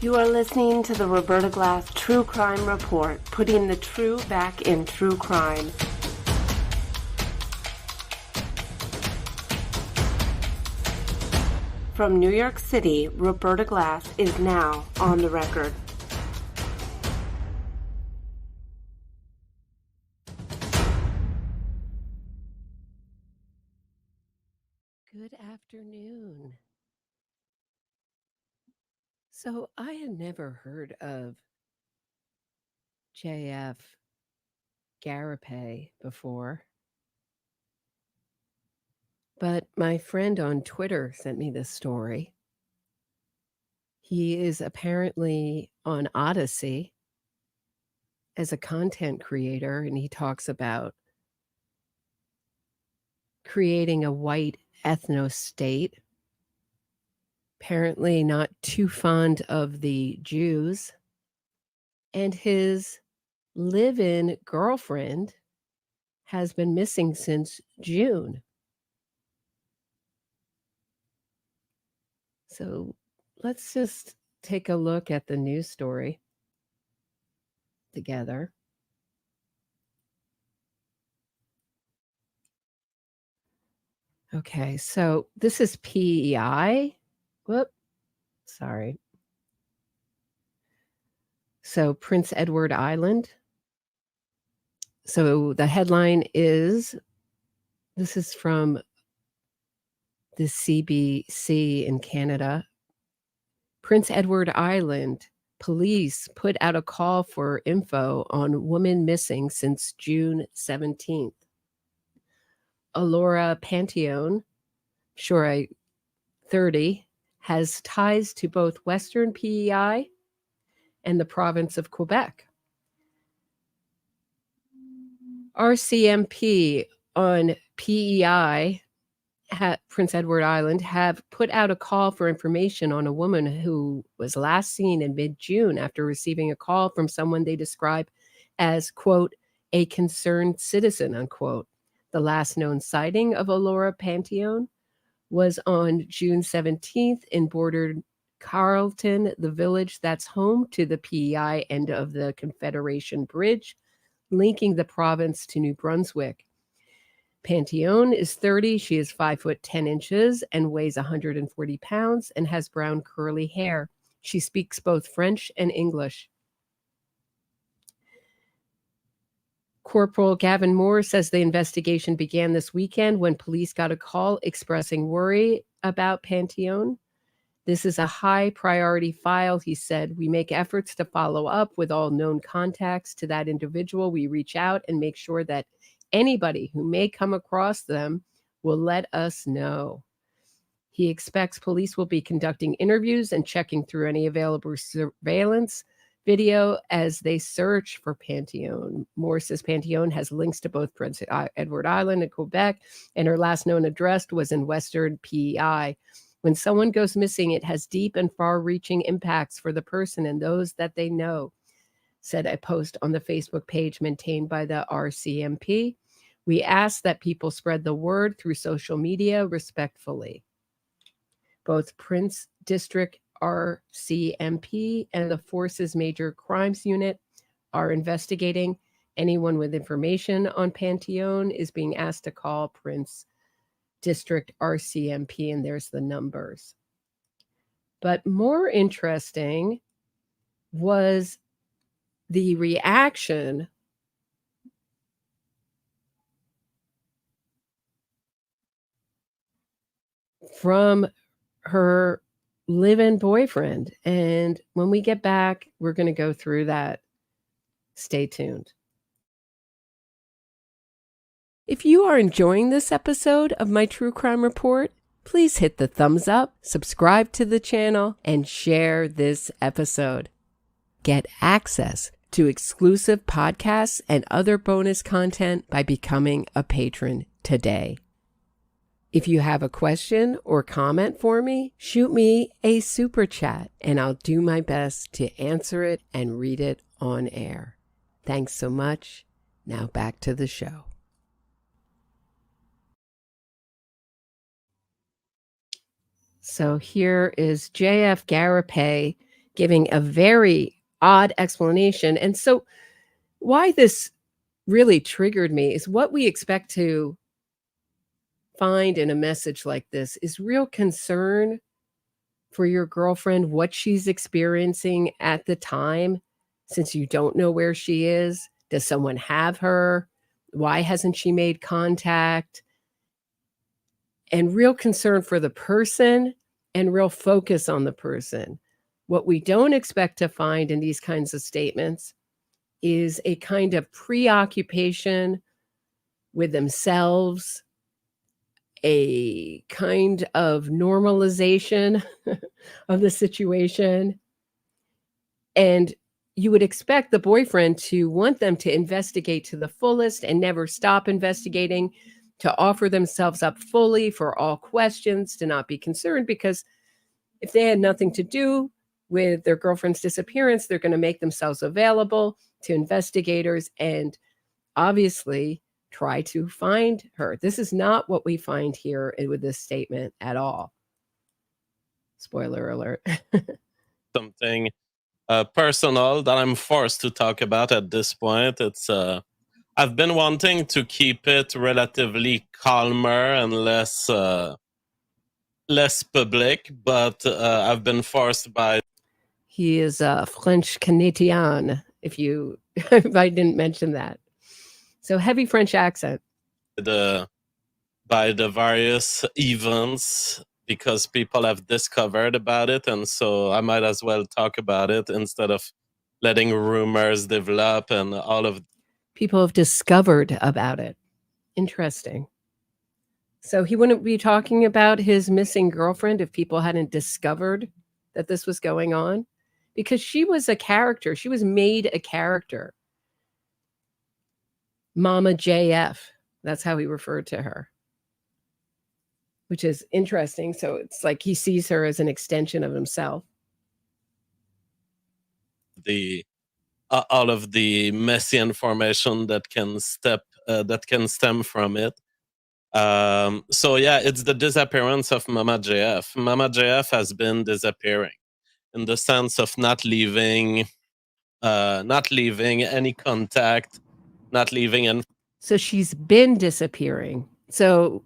You are listening to the Roberta Glass True Crime Report, putting the true back in true crime. From New York City, Roberta Glass is now on the record. Good afternoon. So I had never heard of JF Gariepy before, but my friend on Twitter sent me this story. He is apparently on Odyssey as a content creator, and he talks about creating a white ethno-state. Apparently not too fond of the Jews. And his live-in girlfriend has been missing since June. So let's just take a look at the news story together. Okay, so this is PEI. Whoop, sorry. So Prince Edward Island. So the headline is, this is from the CBC in Canada. Prince Edward Island police put out a call for info on woman missing since June 17th. Elora Patoine, 30, has ties to both Western PEI and the province of Quebec. RCMP on PEI, Prince Edward Island, have put out a call for information on a woman who was last seen in mid-June after receiving a call from someone they describe as, quote, a concerned citizen, unquote. The last known sighting of Elora Patoine was on June 17th in bordered Carleton, the village that's home to the PEI end of the Confederation Bridge, linking the province to New Brunswick. Patoine is 30. She is 5 foot 10 inches and weighs 140 pounds and has brown curly hair. She speaks both French and English. Corporal Gavin Moore says the investigation began this weekend when police got a call expressing worry about Patoine. This is a high priority file, he said. We make efforts to follow up with all known contacts to that individual. We reach out and make sure that anybody who may come across them will let us know. He expects police will be conducting interviews and checking through any available surveillance video as they search for Patoine. Moore says Patoine has links to both Prince Edward Island and Quebec, and her last known address was in Western PEI. When someone goes missing, it has deep and far-reaching impacts for the person and those that they know, said a post on the Facebook page maintained by the RCMP. We ask that people spread the word through social media respectfully. Both Prince District RCMP and the Force's Major Crimes Unit are investigating. Anyone with information on Patoine is being asked to call Prince District RCMP, and there's the numbers. But more interesting was the reaction from her live-in boyfriend. And when we get back, we're going to go through that. Stay tuned. If you are enjoying this episode of my True Crime Report, please hit the thumbs up, subscribe to the channel, and share this episode. Get access to exclusive podcasts and other bonus content by becoming a patron today. If you have a question or comment for me, shoot me a super chat and I'll do my best to answer it and read it on air. Thanks so much. Now back to the show. So here is JF Gariepy giving a very odd explanation. And so why this really triggered me is what we expect to find in a message like this is real concern for your girlfriend, what she's experiencing at the time, since you don't know where she is. Does someone have her? Why hasn't she made contact? And real concern for the person and real focus on the person. What we don't expect to find in these kinds of statements is a kind of preoccupation with themselves, a kind of normalization of the situation. And you would expect the boyfriend to want them to investigate to the fullest and never stop investigating, to offer themselves up fully for all questions, to not be concerned, because if they had nothing to do with their girlfriend's disappearance, they're going to make themselves available to investigators and obviously try to find her. This is not what we find here with this statement at all. Spoiler alert. Something personal that I'm forced to talk about at this point. It's I've been wanting to keep it relatively calmer and less public, but I've been forced by. He is a French Canadian, if I didn't mention that. So heavy French accent. By the various events, because people have discovered about it, and so I might as well talk about it instead of letting rumors develop and all of. People have discovered about it. Interesting. So he wouldn't be talking about his missing girlfriend if people hadn't discovered that this was going on, because she was a character. She was made a character. Mama JF. That's how he referred to her, which is interesting. So it's like he sees her as an extension of himself. All of the messy information that can stem from it. So yeah, it's the disappearance of Mama JF. Mama JF has been disappearing in the sense of not leaving any contact, not leaving. And so she's been disappearing. So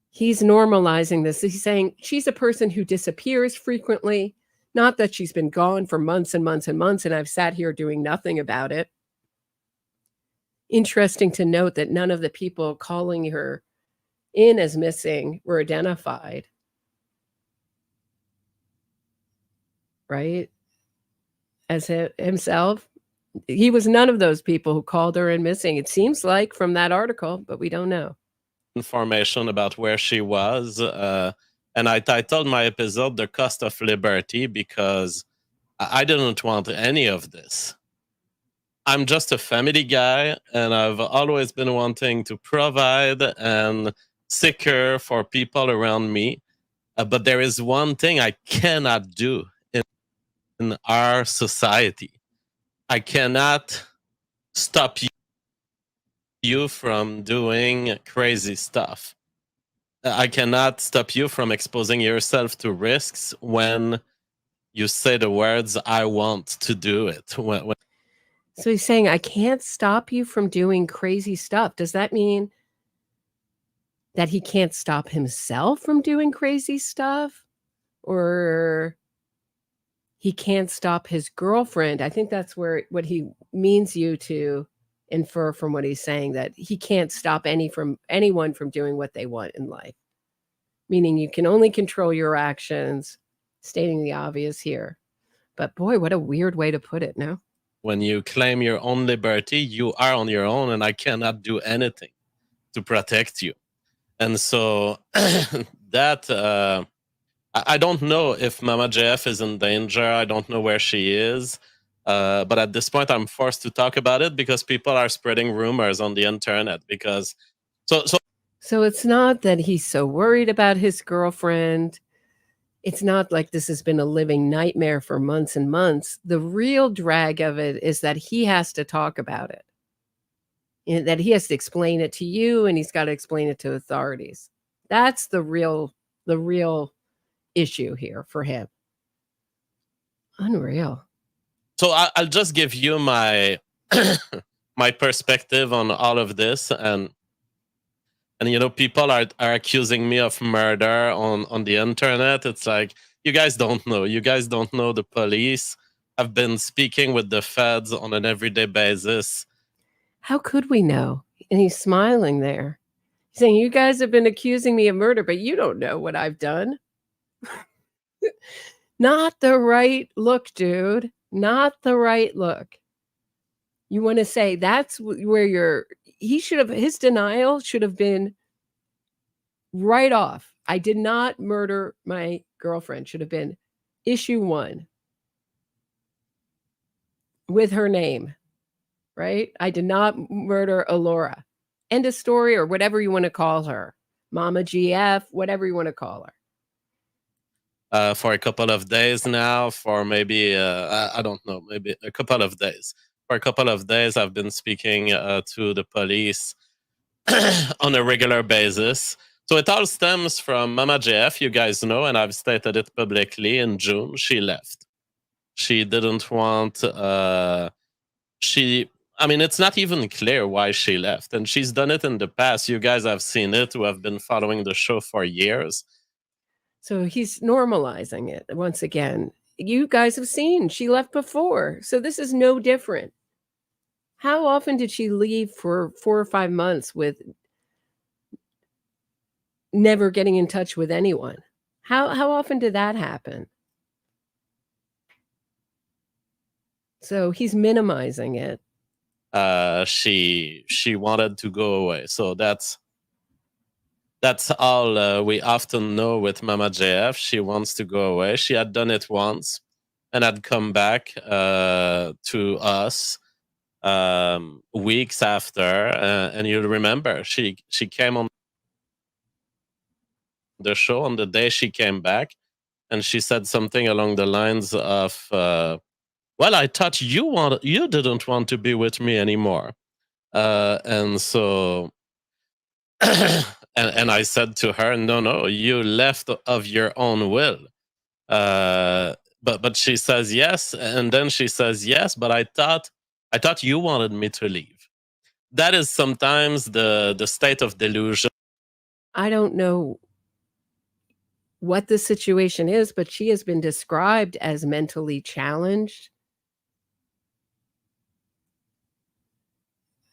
he's normalizing this. He's saying she's a person who disappears frequently, not that she's been gone for months and months and months, and I've sat here doing nothing about it. Interesting to note that none of the people calling her in as missing were identified. Right? As himself. He was none of those people who called her in missing, it seems like, from that article, but we don't know. Information about where she was. And I titled my episode The Cost of Liberty because I didn't want any of this. I'm just a family guy, and I've always been wanting to provide and secure for people around me. But there is one thing I cannot do in our society. I cannot stop you from doing crazy stuff. I cannot stop you from exposing yourself to risks when you say the words, I want to do it. So he's saying, I can't stop you from doing crazy stuff. Does that mean that he can't stop himself from doing crazy stuff? Or he can't stop his girlfriend? I think that's what he means you to infer from what he's saying, that he can't stop anyone from doing what they want in life. Meaning you can only control your actions, stating the obvious here. But boy, what a weird way to put it, no? When you claim your own liberty, you are on your own, and I cannot do anything to protect you. And so that I don't know if Mama JF is in danger. I don't know where she is. But at this point, I'm forced to talk about it because people are spreading rumors on the internet. Because so it's not that he's so worried about his girlfriend. It's not like this has been a living nightmare for months and months. The real drag of it is that he has to talk about it. And that he has to explain it to you, and he's got to explain it to authorities. That's the real issue here for him. Unreal. So I'll just give you my my perspective on all of this, and people are accusing me of murder on the internet. It's like, you guys don't know. You guys don't know the police. I've been speaking with the feds on an everyday basis. How could we know? And he's smiling there. He's saying, you guys have been accusing me of murder, but you don't know what I've done. Not the right look, dude. Not the right look. You want to say that's where his denial should have been right off. I did not murder my girlfriend. Should have been issue 1 with her name, right? I did not murder Elora. End of story, or whatever you want to call her. Mama GF, whatever you want to call her. For a couple of days now, for maybe, I don't know, maybe a couple of days. For a couple of days, I've been speaking to the police on a regular basis. So it all stems from Mama JF, you guys know, and I've stated it publicly. In June, she left. She didn't want, it's not even clear why she left. And she's done it in the past. You guys have seen it, who have been following the show for years. So he's normalizing it once again. You guys have seen she left before. So this is no different. How often did she leave for 4 or 5 months with never getting in touch with anyone? How often did that happen? So he's minimizing it. She wanted to go away. So that's all we often know with Mama JF. She wants to go away. She had done it once and had come back to us weeks after. And you remember, she came on the show on the day she came back, and she said something along the lines of, well, I thought you didn't want to be with me anymore. And so... and I said to her, no, you left of your own will. But she says yes, and then she says yes, but I thought you wanted me to leave. That is sometimes the state of delusion. I don't know what the situation is, but she has been described as mentally challenged.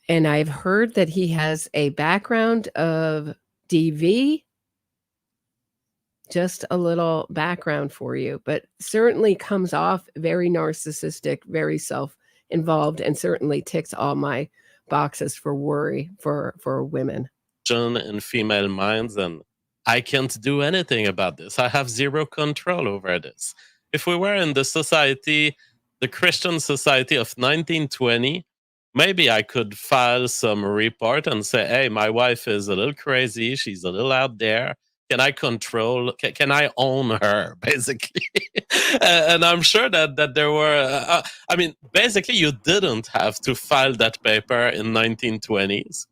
And I've heard that he has a background of DV. Just a little background for you, but certainly comes off very narcissistic, very self-involved, and certainly ticks all my boxes for worry for women. In female minds, and I can't do anything about this. I have zero control over this. If we were in the society, the Christian society of 1920, maybe I could file some report and say, hey, my wife is a little crazy. She's a little out there. Can I control? Can I own her, basically? And I'm sure that there were... basically, you didn't have to file that paper in 1920s.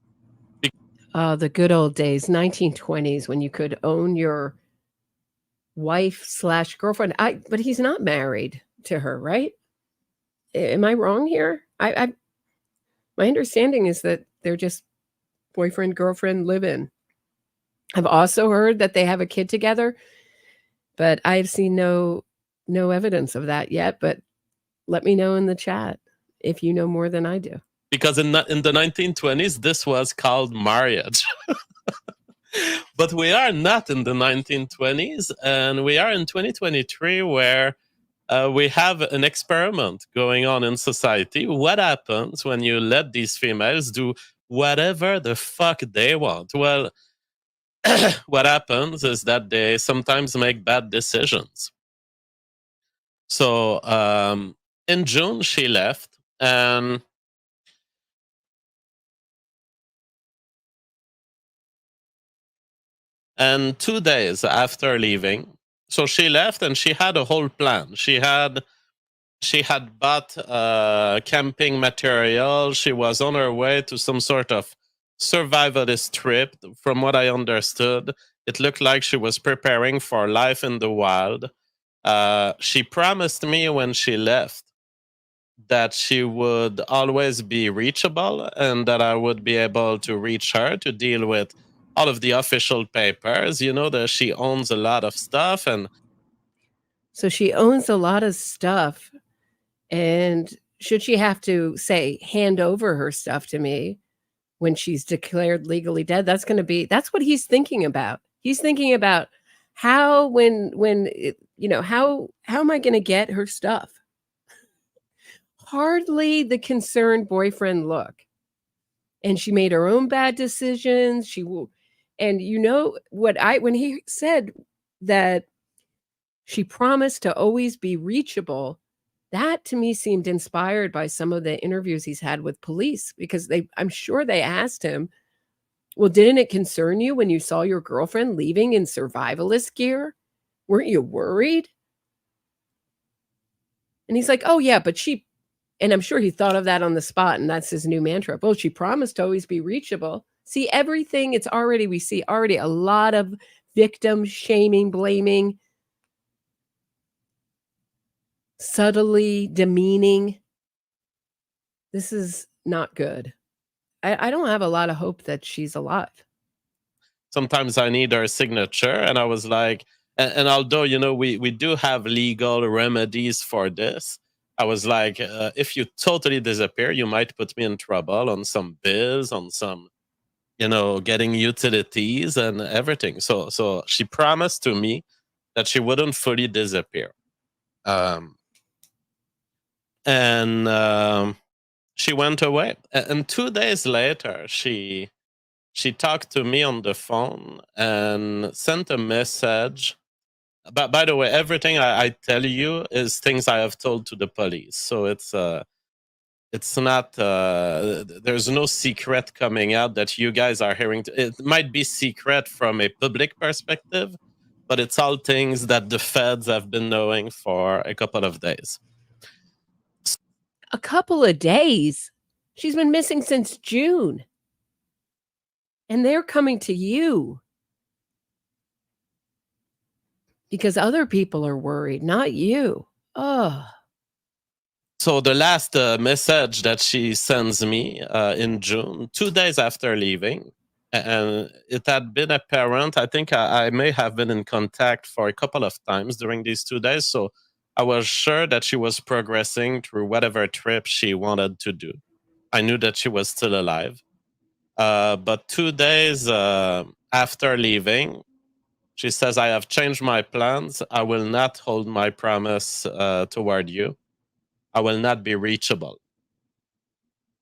The good old days, 1920s, when you could own your wife/girlfriend. But he's not married to her, right? Am I wrong here? My understanding is that they're just boyfriend, girlfriend, live-in. I've also heard that they have a kid together, but I've seen no evidence of that yet. But let me know in the chat if you know more than I do. Because in the 1920s, this was called marriage. But we are not in the 1920s, and we are in 2023, where we have an experiment going on in society. What happens when you let these females do whatever the fuck they want? Well, what happens is that they sometimes make bad decisions. So in June, she left, and And 2 days after leaving, so she left and she had a whole plan. She had bought camping material. She was on her way to some sort of survivalist trip. From what I understood, it looked like she was preparing for life in the wild. She promised me when she left that she would always be reachable and that I would be able to reach her to deal with all of the official papers. That she owns a lot of stuff. And So she owns a lot of stuff. And should she have to, say, hand over her stuff to me when she's declared legally dead, that's what he's thinking about. He's thinking about how, how am I going to get her stuff? Hardly the concerned boyfriend look. And she made her own bad decisions. And when he said that she promised to always be reachable, that to me seemed inspired by some of the interviews he's had with police, because I'm sure they asked him, well, didn't it concern you when you saw your girlfriend leaving in survivalist gear? Weren't you worried? And he's like, oh yeah, but and I'm sure he thought of that on the spot, and that's his new mantra. Well, she promised to always be reachable. See, everything, we see already a lot of victim shaming, blaming, subtly demeaning. This is not good. I don't have a lot of hope that she's alive. Sometimes I need her signature. And I was like, and although, we do have legal remedies for this, I was like, if you totally disappear, you might put me in trouble on some bills, on some, getting utilities and everything. So she promised to me that she wouldn't fully disappear. She went away. And 2 days later, she talked to me on the phone and sent a message. But by the way, everything I tell you is things I have told to the police. So it's not, there's no secret coming out that you guys are hearing. It might be secret from a public perspective, but it's all things that the feds have been knowing for a couple of days. A couple of days? She's been missing since June. And they're coming to you because other people are worried, not you. Oh. So the last message that she sends me in June, 2 days after leaving, and it had been apparent, I think I may have been in contact for a couple of times during these 2 days. So I was sure that she was progressing through whatever trip she wanted to do. I knew that she was still alive. But 2 days after leaving, she says, I have changed my plans. I will not hold my promise toward you. I will not be reachable.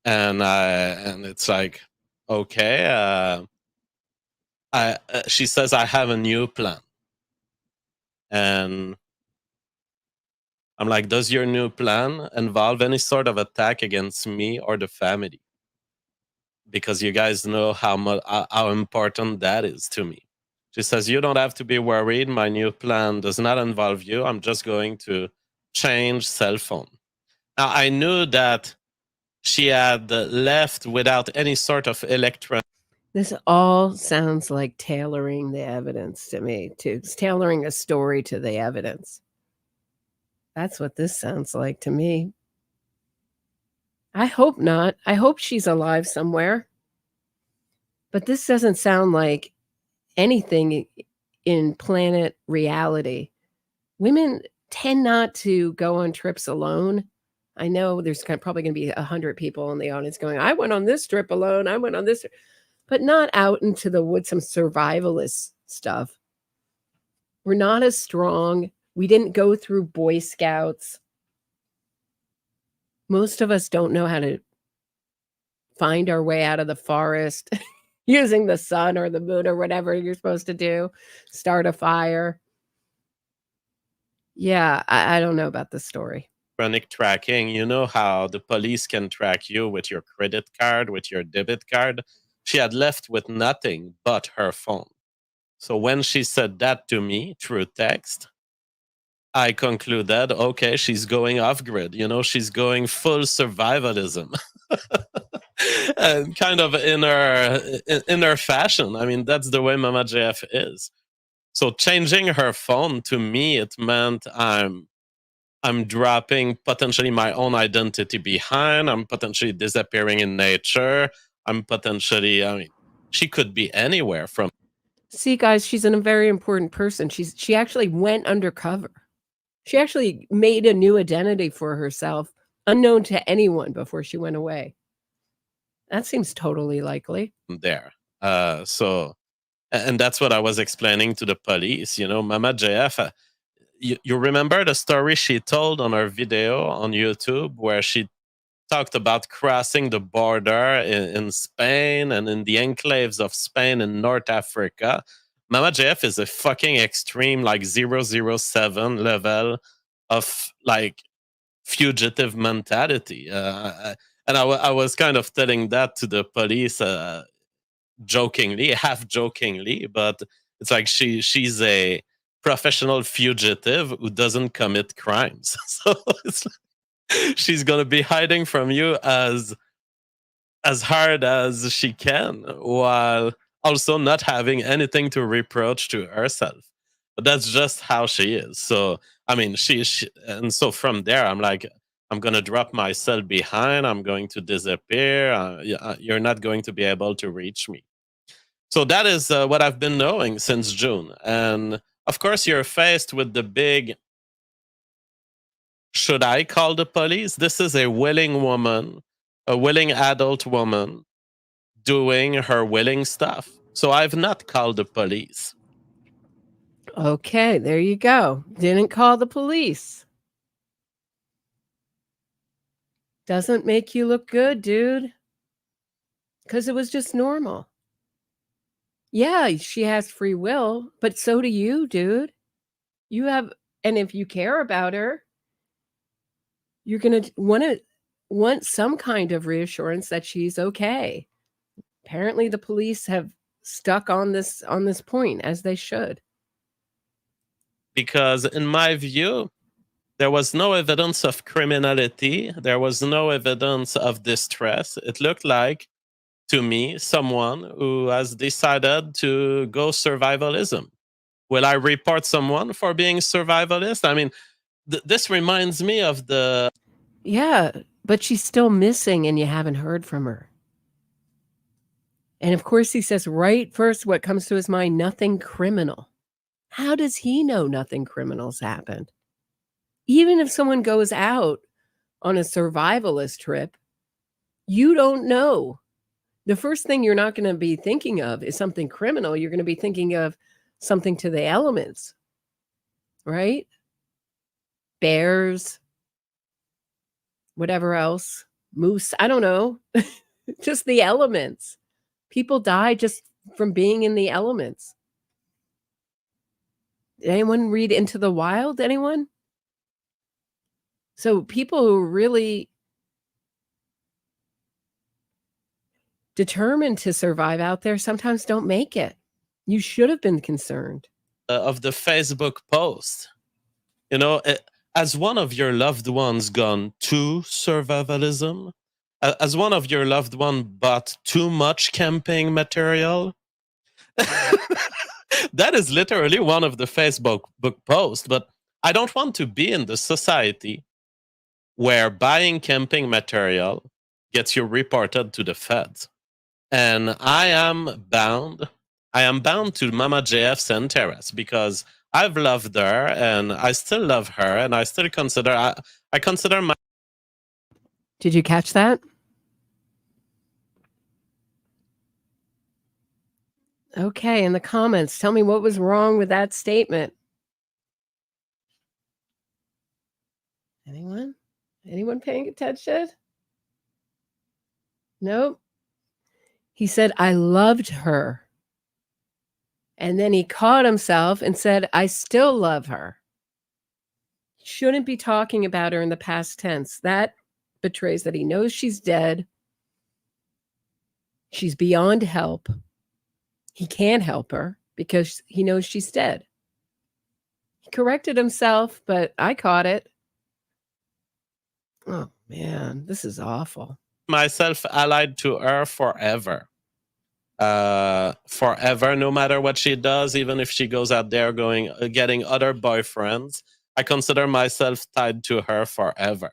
And it's like, okay. She says, I have a new plan. And I'm like, does your new plan involve any sort of attack against me or the family? Because you guys know how important that is to me. She says, you don't have to be worried. My new plan does not involve you. I'm just going to change cell phone. Now, I knew that she had left without any sort of electronic. This all sounds like tailoring the evidence to me, too. It's tailoring a story to the evidence. That's what this sounds like to me. I hope not. I hope she's alive somewhere. But this doesn't sound like anything in planet reality. Women tend not to go on trips alone. I know there's probably going to be 100 people in the audience going, I went on this trip alone. I went on this, but not out into the woods, some survivalist stuff. We're not as strong. We didn't go through Boy Scouts. Most of us don't know how to find our way out of the forest using the sun or the moon or whatever you're supposed to do. Start a fire. Yeah, I don't know about this story. Chronic tracking, you know how the police can track you with your credit card, with your debit card. She had left with nothing but her phone. So when she said that to me through text, I concluded, okay, she's going off grid. She's going full survivalism. And kind of in her fashion. I mean, that's the way Mama JF is. So changing her phone, to me, it meant I'm I'm dropping potentially my own identity behind. I'm potentially disappearing in nature. I'm potentially, I mean, she could be anywhere from. See, guys, she's a very important person. She actually went undercover. She actually made a new identity for herself, unknown to anyone before she went away. That seems totally likely. There. So, and that's what I was explaining to the police. You know, Mama JF, you remember the story she told on her video on YouTube where she talked about crossing the border in Spain and in the enclaves of Spain in North Africa. Mama JF is a fucking extreme, like 007 level of like fugitive mentality. And I was kind of telling that to the police jokingly, half jokingly, but it's like she's a professional fugitive who doesn't commit crimes. So it's like she's gonna be hiding from you as hard as she can, while also not having anything to reproach to herself. But that's just how she is. So I mean, she and so from there, I'm like, I'm gonna drop myself behind. I'm going to disappear. You're not going to be able to reach me. So that is what I've been knowing since June. And of course, you're faced with the big, should I call the police? This is a willing woman, a willing adult woman doing her willing stuff. So I've not called the police. Okay, there you go. Didn't call the police. Doesn't make you look good, dude. Because it was just normal. Yeah, she has free will, but so do you, dude. You have, and if you care about her, you're going to want some kind of reassurance that she's okay. Apparently the police have stuck on this point, as they should. Because in my view, there was no evidence of criminality. There was no evidence of distress. It looked like, to me, someone who has decided to go survivalism. Will I report someone for being survivalist? I mean, this reminds me of the... Yeah, but she's still missing and you haven't heard from her. And of course he says right first what comes to his mind, nothing criminal. How does he know nothing criminal's happened? Even if someone goes out on a survivalist trip, you don't know. The first thing you're not going to be thinking of is something criminal. You're going to be thinking of something to the elements, right? Bears, whatever else, moose, I don't know. Just the elements. People die just from being in the elements. Did anyone read Into the Wild? Anyone? So people who are really determined to survive out there sometimes don't make it. You should have been concerned. Of the Facebook post. You know, as one of your loved ones gone to survivalism, as one of your loved one bought too much camping material, that is literally one of the Facebook posts. But I don't want to be in the society where buying camping material gets you reported to the feds. And I am bound to Mama JF's Terrace because I've loved her and I still love her and I still consider, I consider my... Did you catch that? Okay, in the comments, tell me what was wrong with that statement. Anyone? Anyone paying attention? Nope. He said, I loved her. And then he caught himself and said, I still love her. Shouldn't be talking about her in the past tense. That betrays that he knows she's dead. She's beyond help. He can't help her because he knows she's dead. He corrected himself, but I caught it. Oh, man, this is awful. Myself allied to her forever. Forever, no matter what she does, even if she goes out there getting other boyfriends. I consider myself tied to her forever.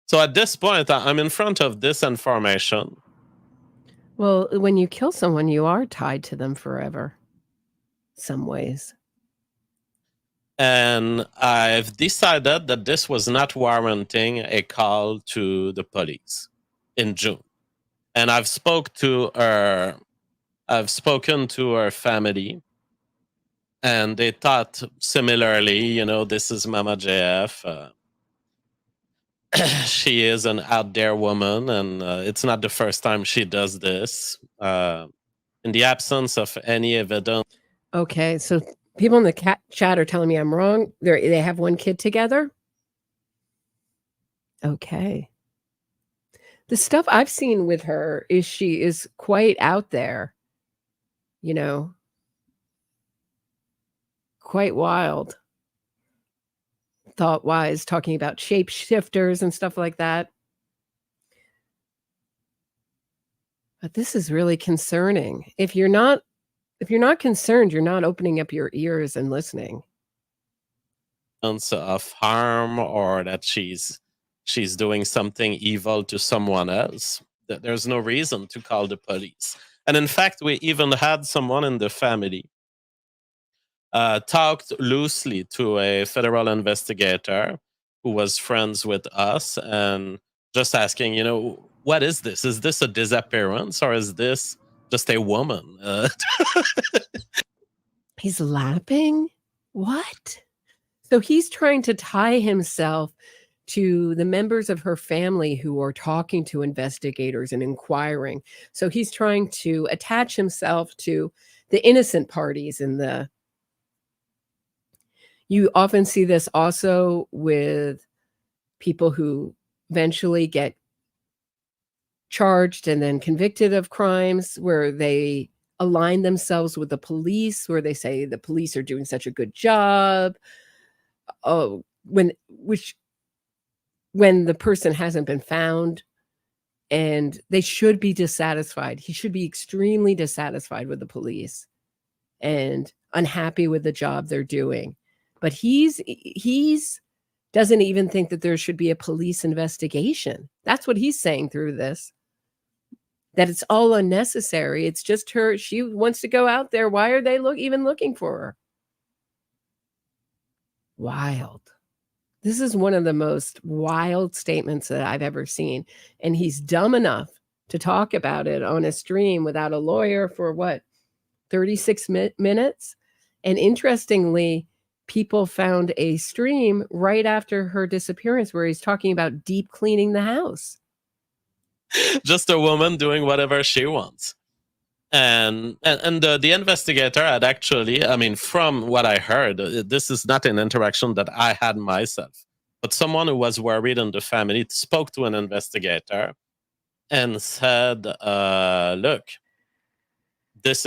So at this point, I'm in front of this information. Well, when you kill someone, you are tied to them forever. Some ways. And I've decided that this was not warranting a call to the police in June. And I've spoken to her family, and they thought similarly, this is Mama JF. She is an out there woman, and it's not the first time she does this. In the absence of any evidence. Okay, so people in the chat are telling me I'm wrong. They have one kid together? Okay. The stuff I've seen with her is she is quite out there, quite wild, thought-wise, talking about shapeshifters and stuff like that. But this is really concerning. If you're not concerned, you're not opening up your ears and listening. Of harm, or that she's doing something evil to someone else, that there's no reason to call the police. And in fact, we even had someone in the family talked loosely to a federal investigator who was friends with us, and just asking, what is this? Is this a disappearance, or is this just a woman? He's laughing? What? So he's trying to tie himself to the members of her family who are talking to investigators and inquiring. So he's trying to attach himself to the innocent parties in the... You often see this also with people who eventually get charged and then convicted of crimes, where they align themselves with the police, where they say the police are doing such a good job. When the person hasn't been found, and they should be dissatisfied. He should be extremely dissatisfied with the police and unhappy with the job they're doing. But he's doesn't even think that there should be a police investigation. That's what he's saying through this. That it's all unnecessary. It's just her. She wants to go out there. Why are they even looking for her? Wild. This is one of the most wild statements that I've ever seen. And he's dumb enough to talk about it on a stream without a lawyer for 36 minutes? And interestingly, people found a stream right after her disappearance where he's talking about deep cleaning the house. Just a woman doing whatever she wants. And the investigator had actually, from what I heard, this is not an interaction that I had myself, but someone who was worried in the family spoke to an investigator and said, look,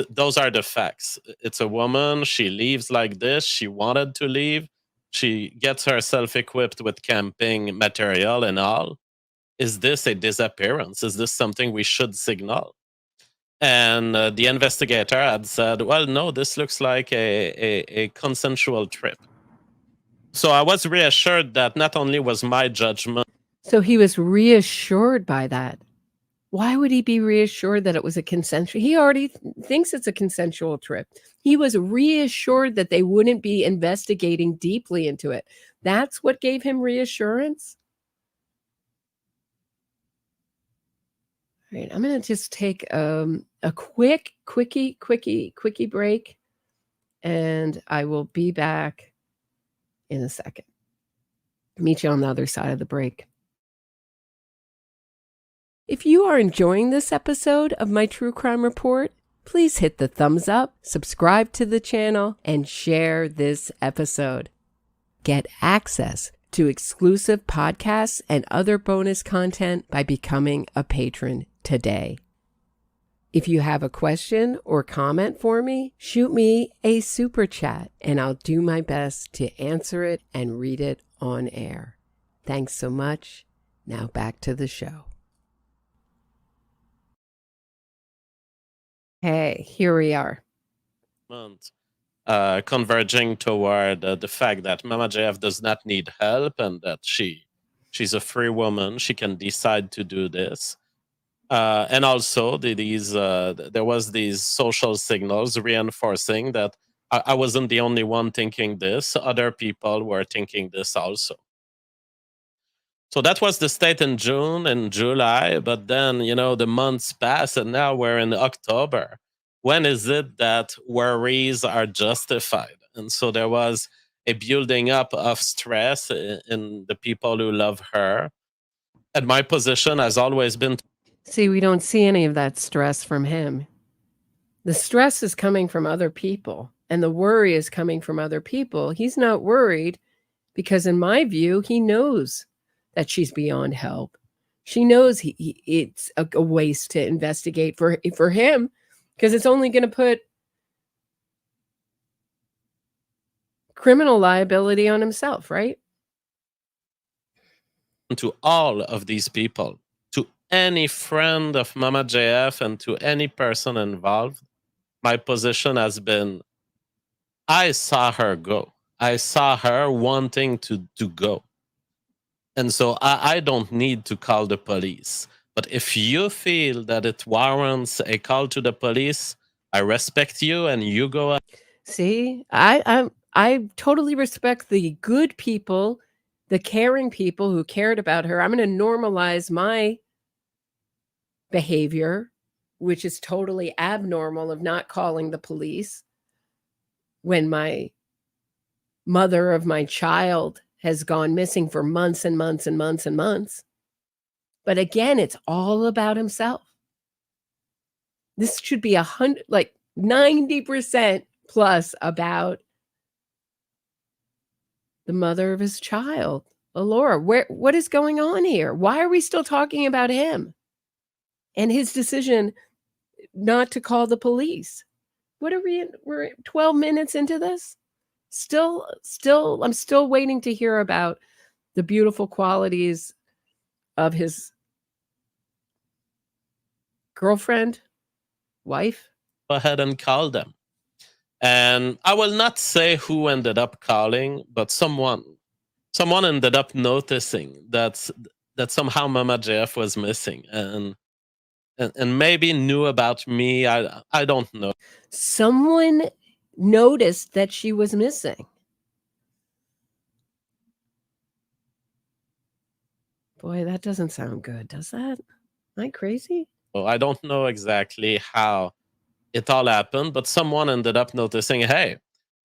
those are the facts. It's a woman. She leaves like this. She wanted to leave. She gets herself equipped with camping material and all. Is this a disappearance? Is this something we should signal? And the investigator had said, well, no, this looks like a consensual trip. So I was reassured that not only was my judgment. So he was reassured by that. Why would he be reassured that it was a consensual? He already thinks it's a consensual trip. He was reassured that they wouldn't be investigating deeply into it. That's what gave him reassurance. All right, I'm going to just take a quickie break, and I will be back in a second. Meet you on the other side of the break. If you are enjoying this episode of my True Crime Report, please hit the thumbs up, subscribe to the channel, and share this episode. Get access to exclusive podcasts and other bonus content by becoming a patron today. If you have a question or comment for me, shoot me a super chat and I'll do my best to answer it and read it on air. Thanks so much. Now back to the show. Hey, here we are. converging toward the fact that Mama JF does not need help and that she's a free woman. She can decide to do this. And also, there was these social signals reinforcing that I wasn't the only one thinking this. Other people were thinking this also. So that was the state in June and July. But then, the months pass and now we're in October. When is it that worries are justified? And so there was a building up of stress in the people who love her. And my position has always been. See, we don't see any of that stress from him. The stress is coming from other people, and the worry is coming from other people. He's not worried because, in my view, he knows that she's beyond help. She knows it's a waste to investigate for him because it's only going to put criminal liability on himself, right? To all of these people, to any friend of Mama JF and to any person involved, my position has been, I saw her go. I saw her wanting to go. And so I don't need to call the police. But if you feel that it warrants a call to the police, I respect you and you go. See, I totally respect the good people, the caring people who cared about her. I'm going to normalize my behavior, which is totally abnormal, of not calling the police when my mother of my child has gone missing for months and months and months and months. But again, it's all about himself. This should be 90% plus about the mother of his child, Elora. What is going on here? Why are we still talking about him and his decision not to call the police? What are we're 12 minutes into this? Still, I'm still waiting to hear about the beautiful qualities of his girlfriend, wife. Go ahead and call them. And I will not say who ended up calling, but someone ended up noticing that somehow Mama JF was missing and maybe knew about me. I don't know. Someone noticed that she was missing. Boy, that doesn't sound good, does that? Am I crazy? Oh, I don't know exactly how it all happened, but someone ended up noticing, hey,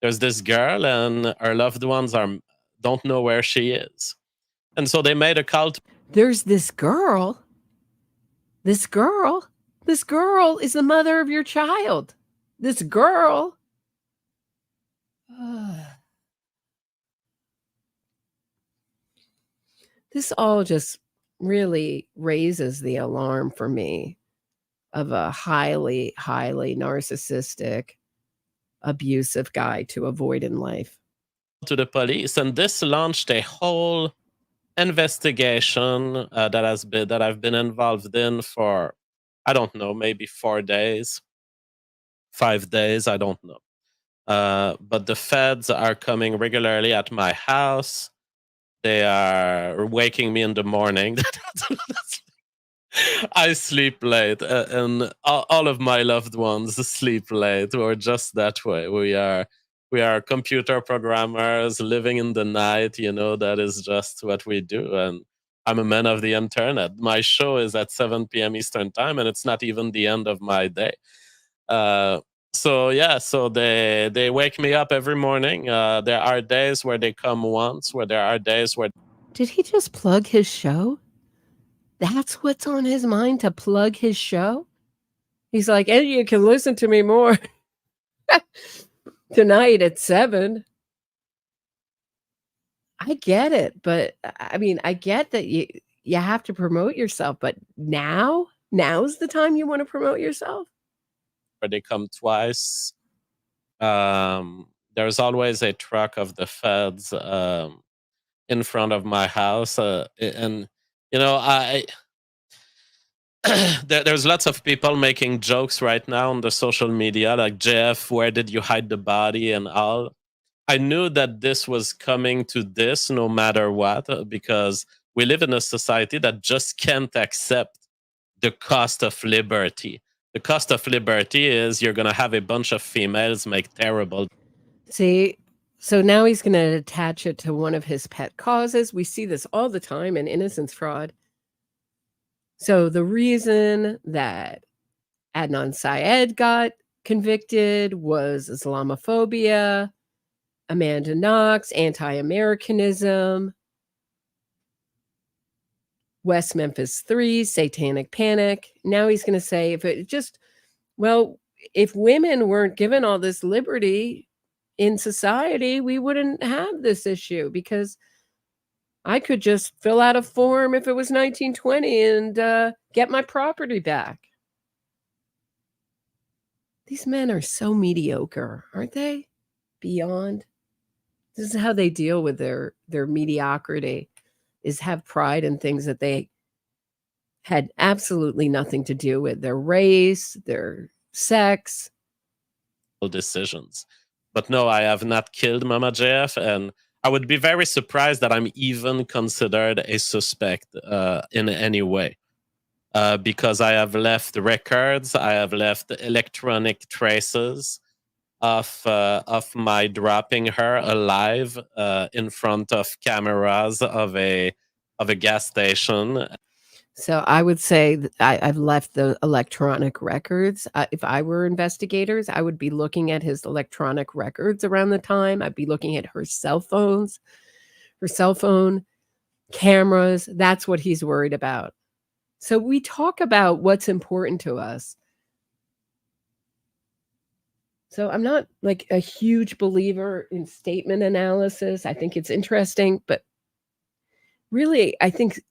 there's this girl and her loved ones don't know where she is. And so they made a call. There's this girl. This girl is the mother of your child. This girl. This all just really raises the alarm for me of a highly, highly narcissistic, abusive guy to avoid in life. To the police, and this launched a whole investigation that I've been involved in for, I don't know, maybe 4 days, 5 days, I don't know. But the feds are coming regularly at my house. They are waking me in the morning. I sleep late, and all of my loved ones sleep late. We're just that way. We are computer programmers living in the night. That is just what we do. And I'm a man of the internet. My show is at 7 p.m. Eastern time, and it's not even the end of my day. So they wake me up every morning. There are days where they come once, where there are days where. Did he just plug his show? That's what's on his mind, to plug his show? He's like, and you can listen to me more tonight at 7. I get it, but I mean, I get that you have to promote yourself, but now's the time you want to promote yourself? Where they come twice. There's always a truck of the feds in front of my house, and there's lots of people making jokes right now on the social media, like, Jeff, where did you hide the body and all. I knew that this was coming to this no matter what, because we live in a society that just can't accept the cost of liberty. The cost of liberty is you're going to have a bunch of females make terrible. See, so now he's going to attach it to one of his pet causes. We see this all the time in innocence fraud. So the reason that Adnan Syed got convicted was Islamophobia, Amanda Knox, anti-Americanism, West Memphis 3, satanic panic. Now he's going to say, if women weren't given all this liberty in society, we wouldn't have this issue, because I could just fill out a form if it was 1920 and get my property back. These men are so mediocre, aren't they? Beyond. This is how they deal with their mediocrity, is have pride in things that they had absolutely nothing to do with. Their race, their sex. Decisions. But no, I have not killed Mama JF, and I would be very surprised that I'm even considered a suspect in any way. Because I have left records, I have left electronic traces of my dropping her alive in front of cameras of a gas station. So I would say that I've left the electronic records. If I were investigators, I would be looking at his electronic records around the time. I'd be looking at her cell phone cameras. That's what he's worried about. So we talk about what's important to us. So I'm not like a huge believer in statement analysis. I think it's interesting, but really, I think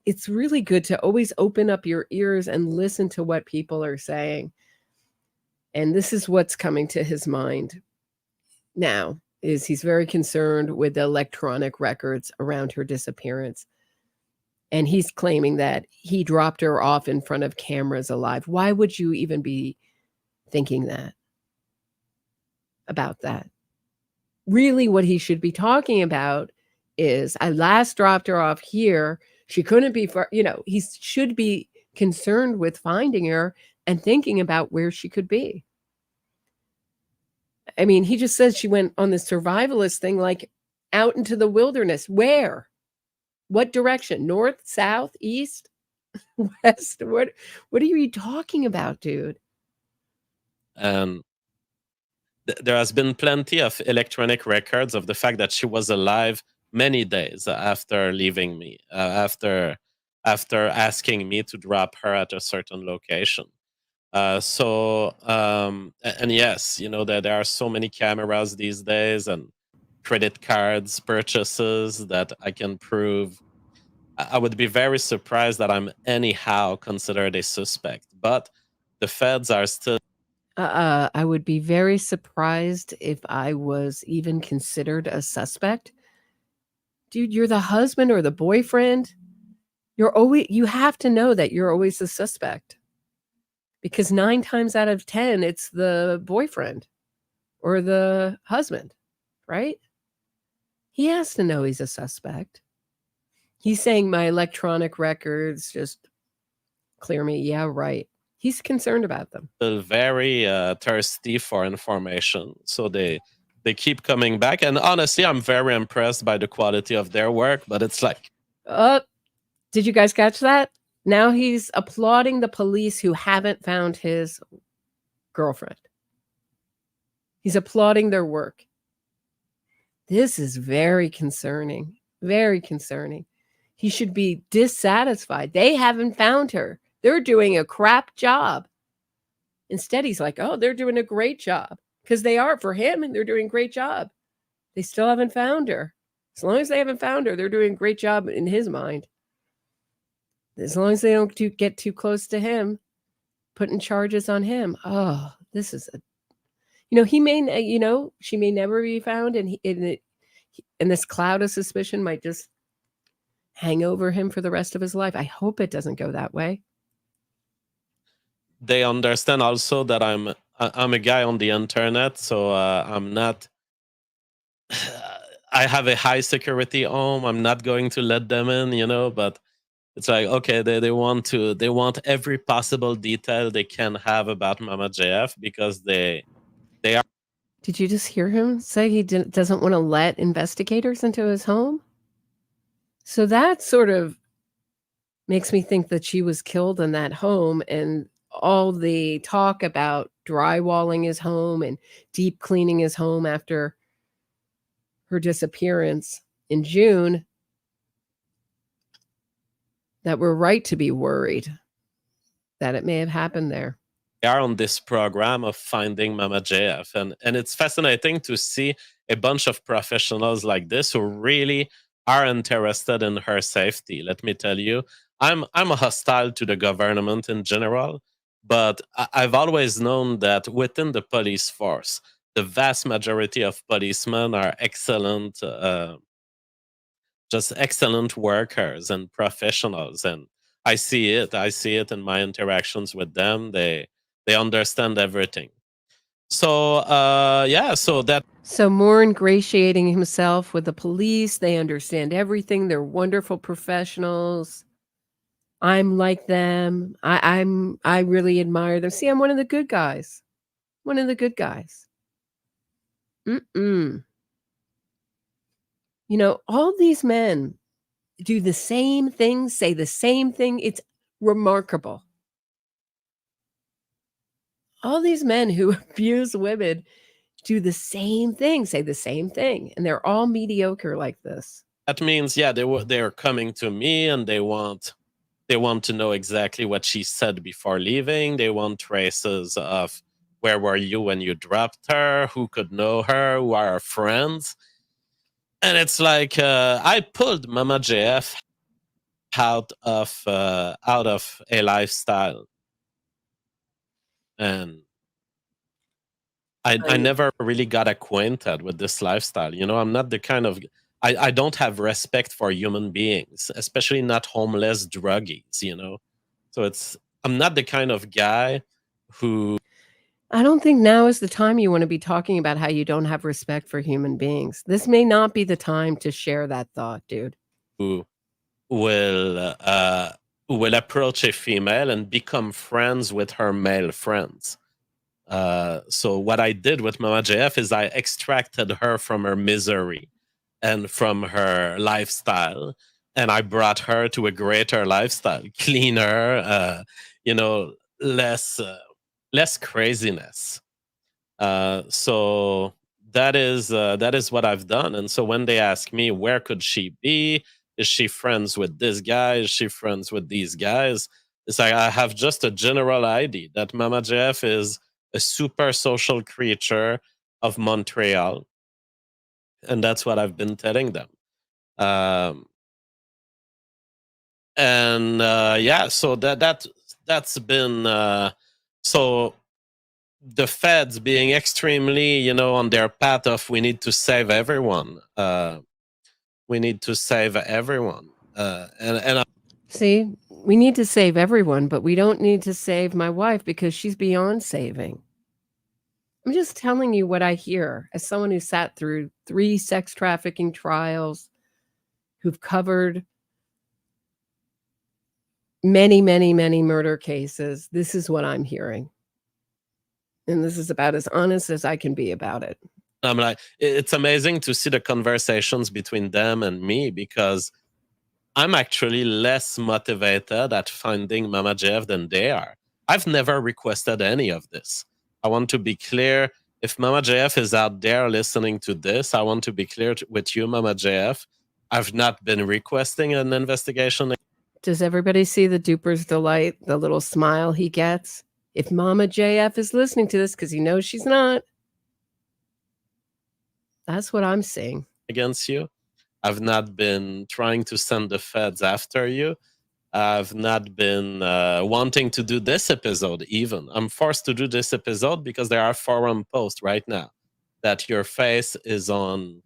it's really good to always open up your ears and listen to what people are saying. And this is what's coming to his mind now, is he's very concerned with the electronic records around her disappearance. And he's claiming that he dropped her off in front of cameras alive. Why would you even be thinking about that? Really, what he should be talking about is, I last dropped her off here. She couldn't be far, he should be concerned with finding her and thinking about where she could be. I mean, he just says she went on the survivalist thing, like out into the wilderness. Where? What direction? North, south, east, west? What are you talking about, dude? There has been plenty of electronic records of the fact that she was alive many days after leaving me, after asking me to drop her at a certain location. And yes, that there are so many cameras these days and credit cards purchases that I can prove. I would be very surprised that I'm anyhow considered a suspect, but the feds are still. I would be very surprised if I was even considered a suspect. Dude, you're the husband or the boyfriend. You have to know that you're always the suspect, because 9 times out of 10, it's the boyfriend or the husband, right? He has to know he's a suspect. He's saying my electronic records just clear me. Yeah, right. He's concerned about them. Still very thirsty for information. So they keep coming back. And honestly, I'm very impressed by the quality of their work. But it's like... Did you guys catch that? Now he's applauding the police who haven't found his girlfriend. He's applauding their work. This is very concerning. Very concerning. He should be dissatisfied. They haven't found her. They're doing a crap job. Instead, he's like, oh, they're doing a great job. Because they are for him, and they're doing a great job. They still haven't found her. As long as they haven't found her, they're doing a great job in his mind. As long as they don't get too close to him, putting charges on him. Oh, this is he may, she may never be found, and this cloud of suspicion might just hang over him for the rest of his life. I hope it doesn't go that way. they understand also that I'm a guy on the internet, so I'm not. I have a high security home. I'm not going to let them in, but it's like, okay, they want every possible detail they can have about Mama JF because they are. Did you just hear him say he doesn't want to let investigators into his home? So that sort of makes me think that she was killed in that home, and all the talk about drywalling his home and deep cleaning his home after her disappearance in June, that we're right to be worried that it may have happened there. They are on this program of finding Mama JF, and it's fascinating to see a bunch of professionals like this who really are interested in her safety. Let me tell you, I'm hostile to the government in general, but I've always known that within the police force, the vast majority of policemen are excellent, just excellent workers and professionals, and I see it in my interactions with them. They understand everything. So So more ingratiating himself with the police. They understand everything. They're wonderful professionals. I'm like them. I really admire them. See, I'm one of the good guys. One of the good guys. All these men do the same thing, say the same thing. It's remarkable. All these men who abuse women do the same thing, say the same thing, and they're all mediocre like this. That means, they're coming to me and they want to know exactly what she said before leaving. They want traces of where were you when you dropped her, who could know her, who are her friends. And it's like, I pulled Mama JF out of a lifestyle, and I never really got acquainted with this lifestyle. I'm not the kind of I don't have respect for human beings, especially not homeless druggies. So I'm not the kind of guy who. I don't think now is the time you want to be talking about how you don't have respect for human beings. This may not be the time to share that thought, dude. Who will approach a female and become friends with her male friends. So what I did with Mama JF is I extracted her from her misery and from her lifestyle, and I brought her to a greater lifestyle, cleaner, less craziness. So that is what I've done. And so when they ask me, where could she be? Is she friends with this guy? Is she friends with these guys? It's like I have just a general idea that Mama JF is a super social creature of Montreal. And that's what I've been telling them. So that's been so the feds being extremely, on their path of we need to save everyone. We need to save everyone. See, we need to save everyone, but we don't need to save my wife because she's beyond saving. I'm just telling you what I hear as someone who sat through 3 sex trafficking trials, who've covered many, many, many murder cases. This is what I'm hearing. And this is about as honest as I can be about it. I'm like, it's amazing to see the conversations between them and me, because I'm actually less motivated at finding Mama JF than they are. I've never requested any of this. I want to be clear. If Mama JF is out there listening to this, I want to be clear with you, Mama JF. I've not been requesting an investigation. Does everybody see the duper's delight, the little smile he gets? If Mama JF is listening to this, because he knows she's not, that's what I'm seeing. Against you. I've not been trying to send the feds after you. I've not been wanting to do this episode even. I'm forced to do this episode because there are forum posts right now that your face is on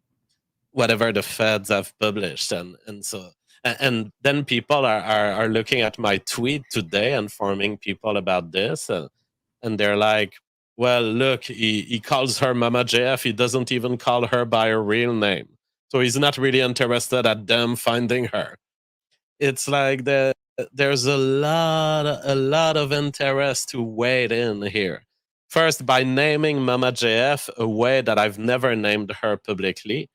whatever the feds have published. And so And then people are looking at my tweet today, informing people about this, and they're like, well, look, he calls her Mama JF. He doesn't even call her by her real name. So he's not really interested at them finding her. It's like there's a lot of interest to wade in here. First, by naming Mama JF a way that I've never named her publicly,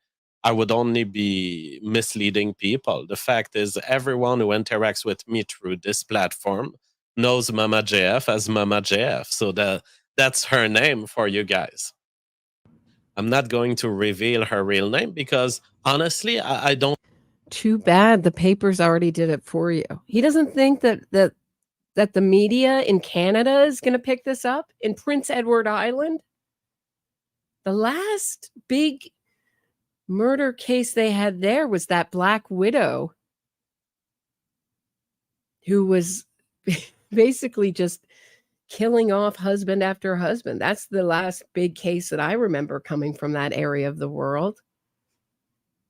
I would only be misleading people. The fact is, everyone who interacts with me through this platform knows Mama JF as Mama JF. So that's her name for you guys. I'm not going to reveal her real name because honestly, I don't. Too bad the papers already did it for you. He doesn't think that the media in Canada is going to pick this up in Prince Edward Island. The last big murder case they had there was that Black Widow who was basically just killing off husband after husband. That's the last big case that I remember coming from that area of the world.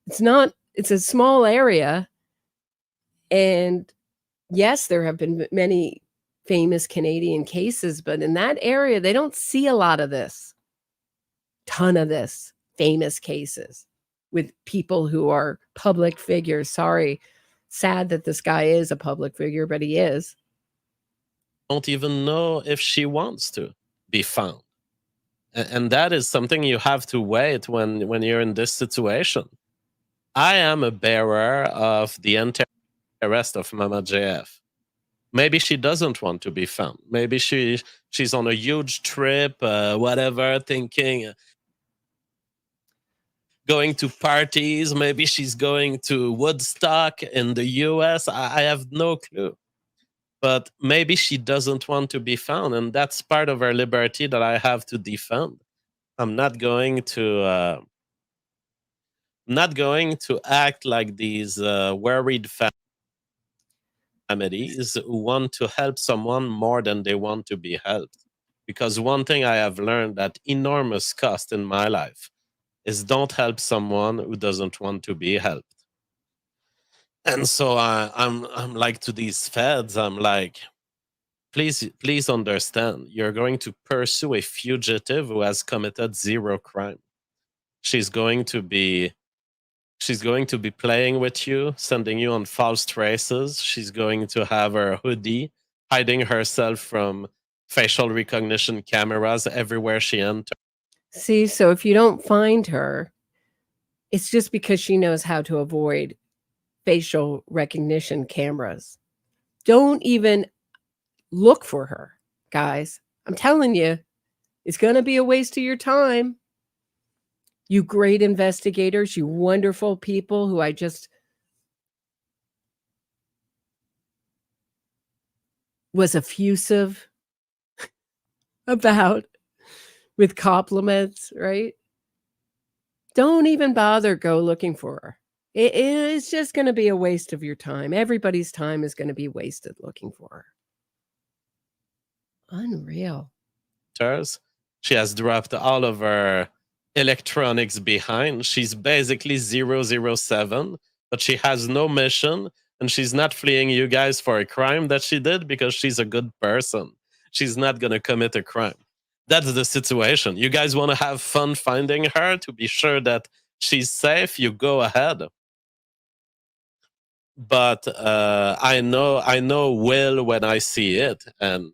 It's a small area. And yes, there have been many famous Canadian cases, but in that area, they don't see a lot of this. Ton of this famous cases with people who are public figures. Sorry, sad that this guy is a public figure, but he is. Don't even know if she wants to be found. And that is something you have to wait when you're in this situation. I am a bearer of the interest of Mama JF. Maybe she doesn't want to be found. Maybe she's on a huge trip, whatever, thinking, going to parties. Maybe she's going to Woodstock in the US. I have no clue. But maybe she doesn't want to be found, and that's part of her liberty that I have to defend. I'm not going to act like these worried families who want to help someone more than they want to be helped. Because one thing I have learned at enormous cost in my life is don't help someone who doesn't want to be helped. And so I'm like, to these feds, I'm like, please understand, you're going to pursue a fugitive who has committed zero crime. She's going to be playing with you, sending you on false traces. She's going to have her hoodie, hiding herself from facial recognition cameras everywhere she enters. See, so if you don't find her, it's just because she knows how to avoid facial recognition cameras. Don't even look for her, guys. I'm telling you, it's going to be a waste of your time. You great investigators, you wonderful people who I just was effusive about with compliments, right? Don't even bother go looking for her. It's just going to be a waste of your time. Everybody's time is going to be wasted looking for her. Unreal. She has dropped all of her electronics behind. She's basically 007, but she has no mission, and she's not fleeing you guys for a crime that she did because she's a good person. She's not going to commit a crime. That's the situation. You guys want to have fun finding her to be sure that she's safe, you go ahead. But I know Will when I see it, and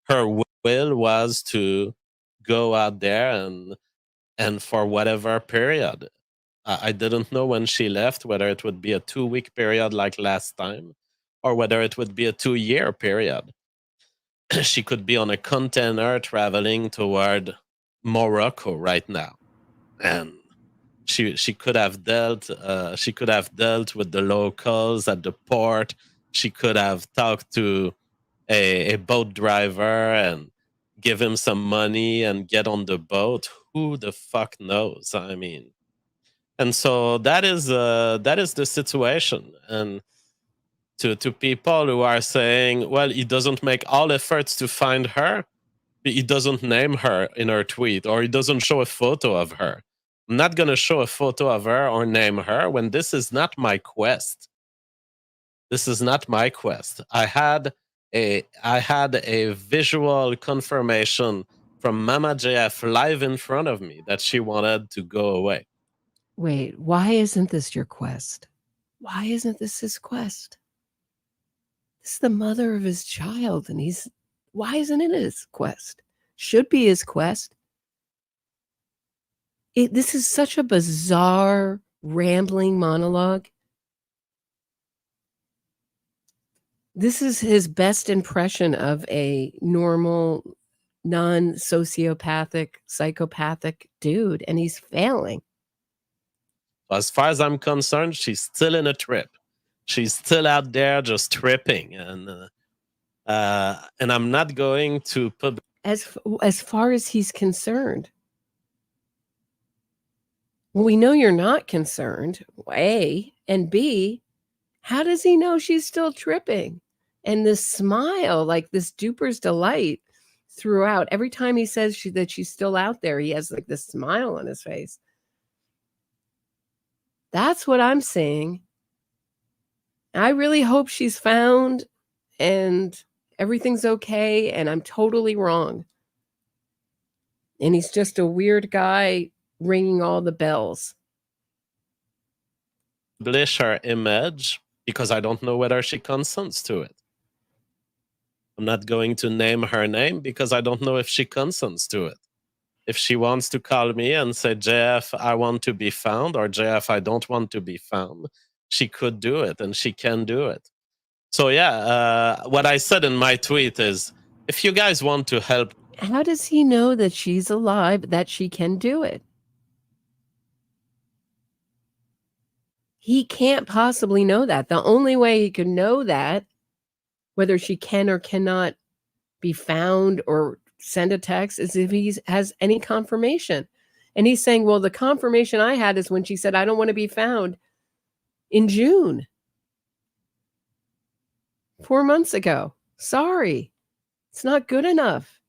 her will was to go out there and for whatever period. I didn't know when she left whether it would be a 2-week period like last time or whether it would be a 2-year period. She could be on a container traveling toward Morocco right now, and she could have dealt with the locals at the port. She could have talked to a boat driver and give him some money and get on the boat. Who the fuck knows? I mean, and so that is the situation. And to people who are saying, well, he doesn't make all efforts to find her, he doesn't name her in her tweet, or he doesn't show a photo of her. I'm not going to show a photo of her or name her when this is not my quest. This is not my quest. I had a visual confirmation from Mama JF live in front of me that she wanted to go away. Wait, why isn't this your quest? Why isn't this his quest? This is the mother of his child, and why isn't it his quest? Should be his quest. This is such a bizarre, rambling monologue. This is his best impression of a normal, non-sociopathic, psychopathic dude, and he's failing. As far as I'm concerned, she's still in a trip. She's still out there just tripping, and I'm not going to put... As far as he's concerned. Well, we know you're not concerned, A, and B, how does he know she's still tripping? And this smile, like this duper's delight throughout. Every time he says that she's still out there, he has like this smile on his face. That's what I'm seeing. I really hope she's found and everything's okay, and I'm totally wrong. And he's just a weird guy ringing all the bells. Publish her image because I don't know whether she consents to it. I'm not going to name her name because I don't know if she consents to it. If she wants to call me and say, JF, I want to be found, or JF, I don't want to be found, she could do it, and she can do it. So yeah, what I said in my tweet is, if you guys want to help... How does he know that she's alive, that she can do it? He can't possibly know that. The only way he could know that, whether she can or cannot be found or send a text, is if he has any confirmation. And he's saying, well, the confirmation I had is when she said, I don't want to be found in June. 4 months ago. Sorry. It's not good enough.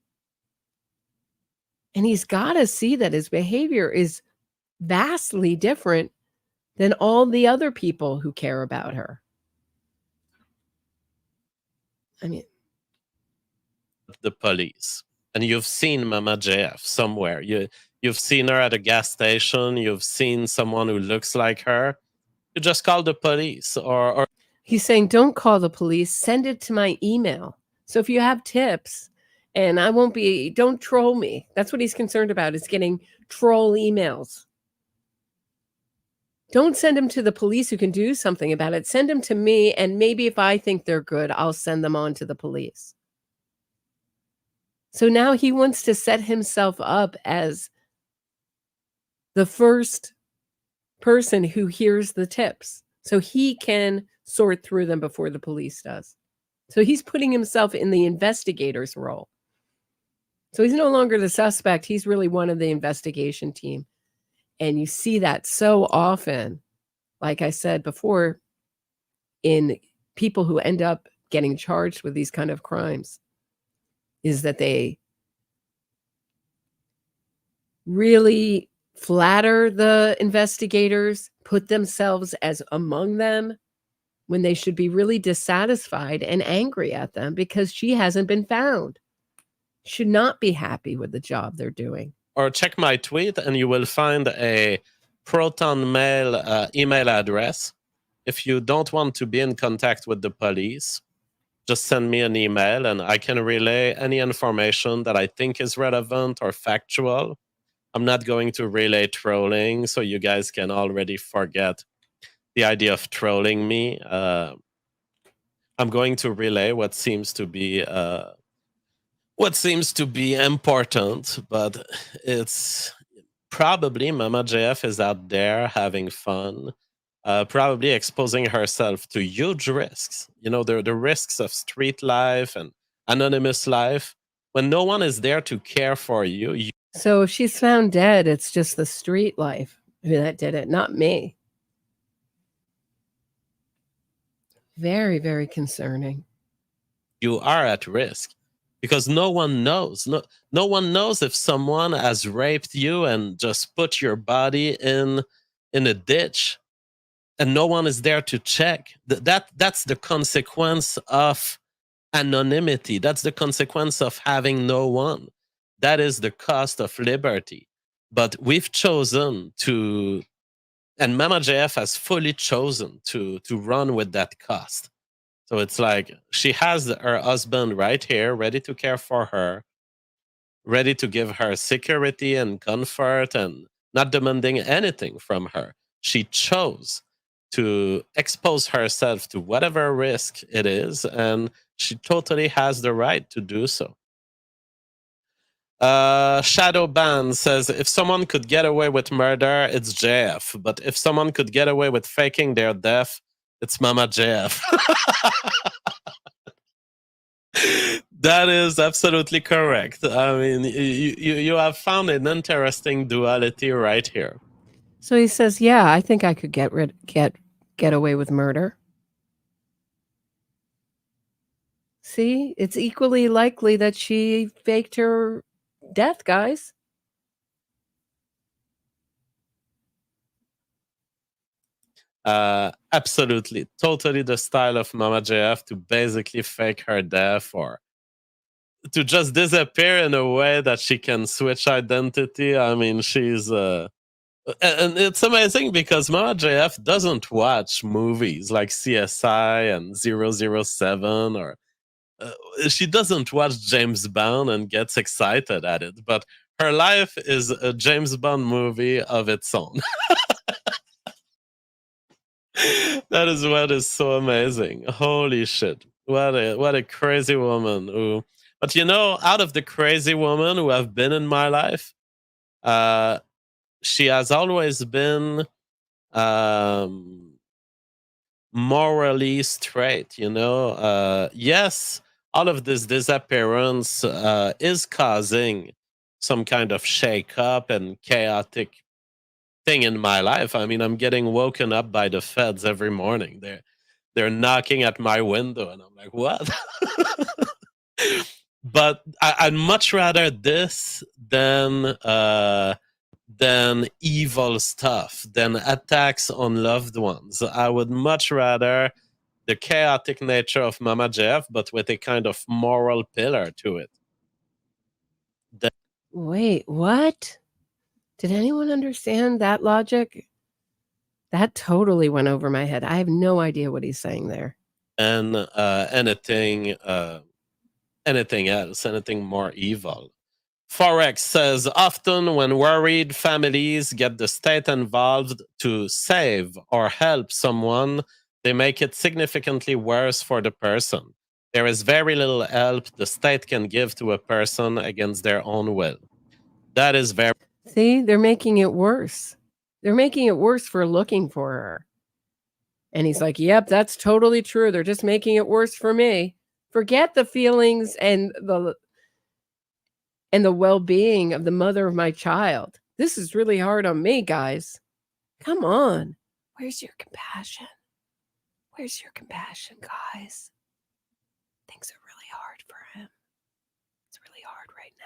And he's got to see that his behavior is vastly different than all the other people who care about her. I mean, the police. And you've seen Mama JF somewhere. You've seen her at a gas station. You've seen someone who looks like her. You just call the police. Or he's saying, don't call the police. Send it to my email. So if you have tips, and don't troll me. That's what he's concerned about, is getting troll emails. Don't send them to the police who can do something about it. Send them to me, and maybe if I think they're good, I'll send them on to the police. So now he wants to set himself up as the first person who hears the tips, so he can sort through them before the police does. So he's putting himself in the investigator's role. So he's no longer the suspect. He's really one of the investigation team. And you see that so often, like I said before, in people who end up getting charged with these kind of crimes, is that they really flatter the investigators, put themselves as among them, when they should be really dissatisfied and angry at them because she hasn't been found. Should not be happy with the job they're doing. Or check my tweet and you will find a Proton Mail email address. If you don't want to be in contact with the police, just send me an email and I can relay any information that I think is relevant or factual. I'm not going to relay trolling, so you guys can already forget the idea of trolling me. I'm going to relay what seems to be important, but it's probably Mama JF is out there having fun, probably exposing herself to huge risks. You know, the risks of street life and anonymous life. When no one is there to care for you. So if she's found dead, it's just the street life that did it, not me. Very, very concerning. You are at risk because no one knows. No one knows if someone has raped you and just put your body in a ditch. and no one is there to check. That's the consequence of anonymity. That's the consequence of having no one. That is the cost of liberty. But we've chosen to, and Mama JF has fully chosen to run with that cost. So it's like she has her husband right here, ready to care for her, ready to give her security and comfort, and not demanding anything from her. She chose to expose herself to whatever risk it is, and she totally has the right to do so. Shadow Band says, if someone could get away with murder, it's JF. But if someone could get away with faking their death, it's Mama JF. That is absolutely correct. I mean, you have found an interesting duality right here. So he says, yeah, I think I could get away with murder. See, it's equally likely that she faked her death, guys. Absolutely. Totally the style of Mama JF to basically fake her death or to just disappear in a way that she can switch identity. I mean, she's... and it's amazing because Mama JF doesn't watch movies like CSI and 007 or... she doesn't watch James Bond and gets excited at it, but her life is a James Bond movie of its own. That is what is so amazing. Holy shit. What a crazy woman who... But you know, out of the crazy women who have been in my life, she has always been morally straight, you know. Yes, all of this disappearance is causing some kind of shake-up and chaotic thing in my life. I mean, I'm getting woken up by the feds every morning. They're knocking at my window, and I'm like, what? But I'd much rather this than evil stuff, than attacks on loved ones. I would much rather the chaotic nature of Mama JF, but with a kind of moral pillar to it. Wait, what? Did anyone understand that logic? That totally went over my head. I have no idea what he's saying there. And anything else, anything more evil. Forex says, often when worried families get the state involved to save or help someone, they make it significantly worse for the person. There is very little help the state can give to a person against their own will. That is very... See, they're making it worse. They're making it worse for looking for her. And he's like, yep, that's totally true. They're just making it worse for me. Forget the feelings and the well-being of the mother of my child. This is really hard on me, guys. Come on. Where's your compassion? Where's your compassion, guys? Things are really hard for him. It's really hard right now.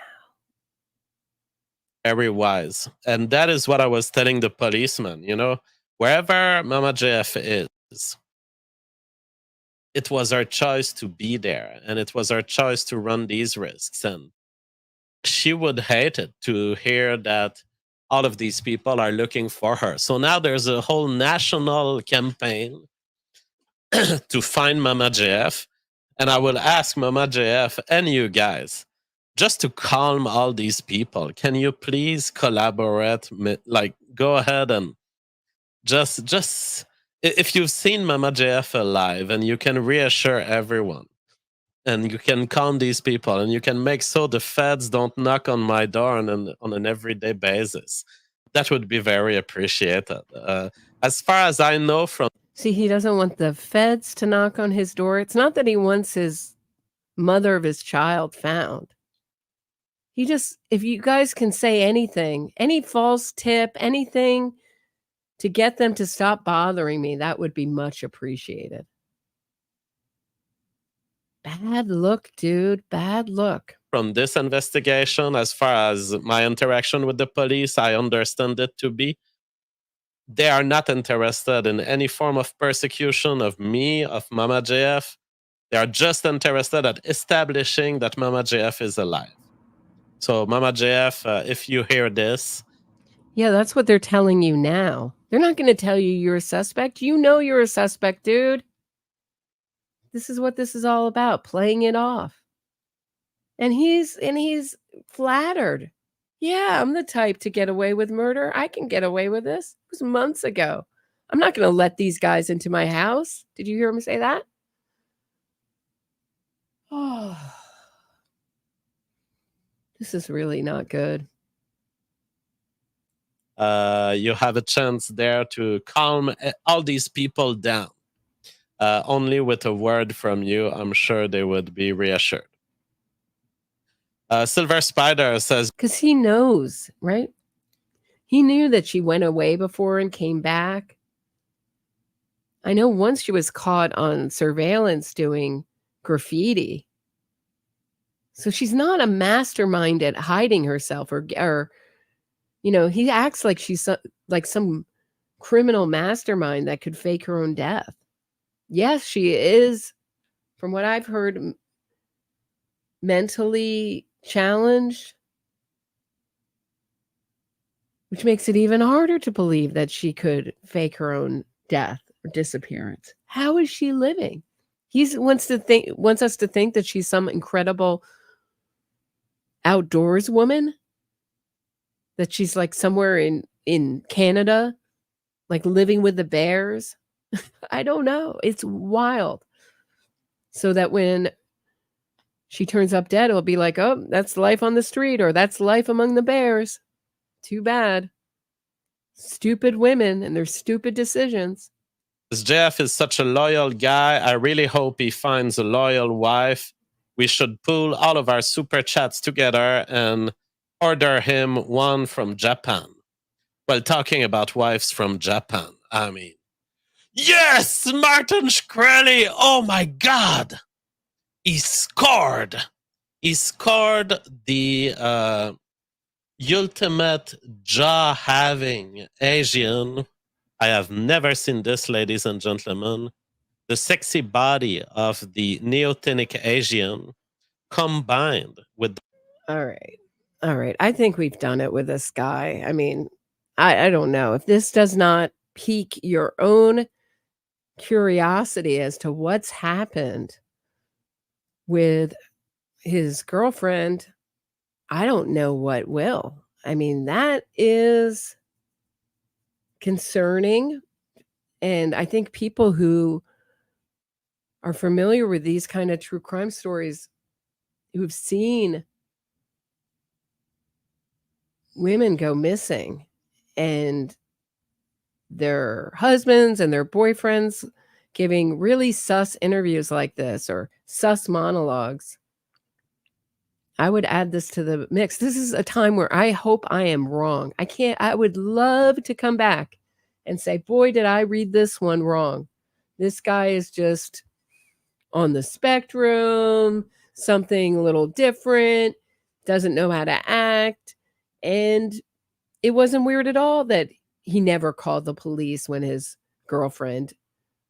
Very wise. And that is what I was telling the policeman, you know, wherever Mama JF is, it was our choice to be there, and it was our choice to run these risks. And she would hate it to hear that all of these people are looking for her. So now there's a whole national campaign to find Mama JF. And I will ask Mama JF and you guys, just to calm all these people, can you please collaborate? Like, go ahead and just if you've seen Mama JF alive, and you can reassure everyone, and you can calm these people, and you can make so the feds don't knock on my door on an everyday basis, that would be very appreciated. As far as I know from... See, he doesn't want the feds to knock on his door. It's not that he wants his mother of his child found. He just, if you guys can say anything, any false tip, anything to get them to stop bothering me, that would be much appreciated. Bad look, dude. Bad look. From this investigation, as far as my interaction with the police, I understand it to be, they are not interested in any form of persecution of me, of Mama JF. They are just interested at establishing that Mama JF is alive. So, Mama JF, if you hear this, yeah, that's what they're telling you now. They're not going to tell you you're a suspect. You know you're a suspect, dude. This is what this is all about, playing it off. And he's flattered. Yeah, I'm the type to get away with murder. I can get away with this. It was months ago. I'm not going to let these guys into my house. Did you hear him say that? Oh, this is really not good. You have a chance there to calm all these people down. Only with a word from you, I'm sure they would be reassured. Silver Spider says, because he knows, right? He knew that she went away before and came back. I know once she was caught on surveillance doing graffiti. So she's not a mastermind at hiding herself or he acts like she's like some criminal mastermind that could fake her own death. Yes, she is, from what I've heard, mentally challenged, which makes it even harder to believe that she could fake her own death or disappearance. How is she living? He wants us to think that she's some incredible outdoors woman, that she's like somewhere in Canada, like living with the bears. I don't know. It's wild. So that when she turns up dead, it'll be like, oh, that's life on the street, or that's life among the bears. Too bad. Stupid women and their stupid decisions. Jeff is such a loyal guy. I really hope he finds a loyal wife. We should pool all of our super chats together and order him one from Japan. Well, talking about wives from Japan, I mean, yes, Martin Shkreli. Oh my God. He scored. He scored the ultimate jaw-having Asian. I have never seen this, ladies and gentlemen. The sexy body of the neotenic Asian combined with... All right. I think we've done it with this guy. I mean, I don't know. If this does not pique your own curiosity as to what's happened with his girlfriend, I don't know what will. I mean, that is concerning. And I think people who are familiar with these kind of true crime stories, who've seen women go missing and their husbands and their boyfriends giving really sus interviews like this or sus monologues, I would add this to the mix. This is a time where I hope I am wrong. I would love to come back and say, boy, did I read this one wrong. This guy is just on the spectrum, something a little different, doesn't know how to act. And it wasn't weird at all that he never called the police when his girlfriend,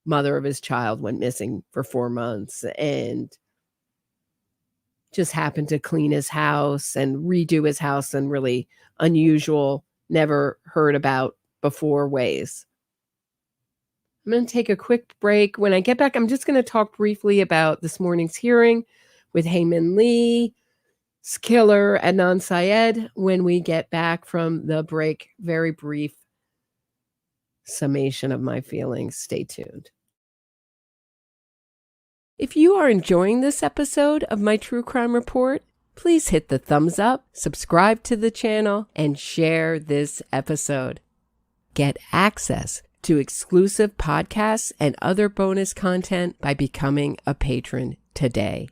mother of his child, went missing for 4 months and just happened to clean his house and redo his house in really unusual, never heard about before ways. I'm going to take a quick break. When I get back, I'm just going to talk briefly about this morning's hearing with Hae Lee, killer Adnan Syed. When we get back from the break, very brief summation of my feelings. Stay tuned. If you are enjoying this episode of my True Crime Report, please hit the thumbs up, subscribe to the channel, and share this episode. Get access to exclusive podcasts and other bonus content by becoming a patron today.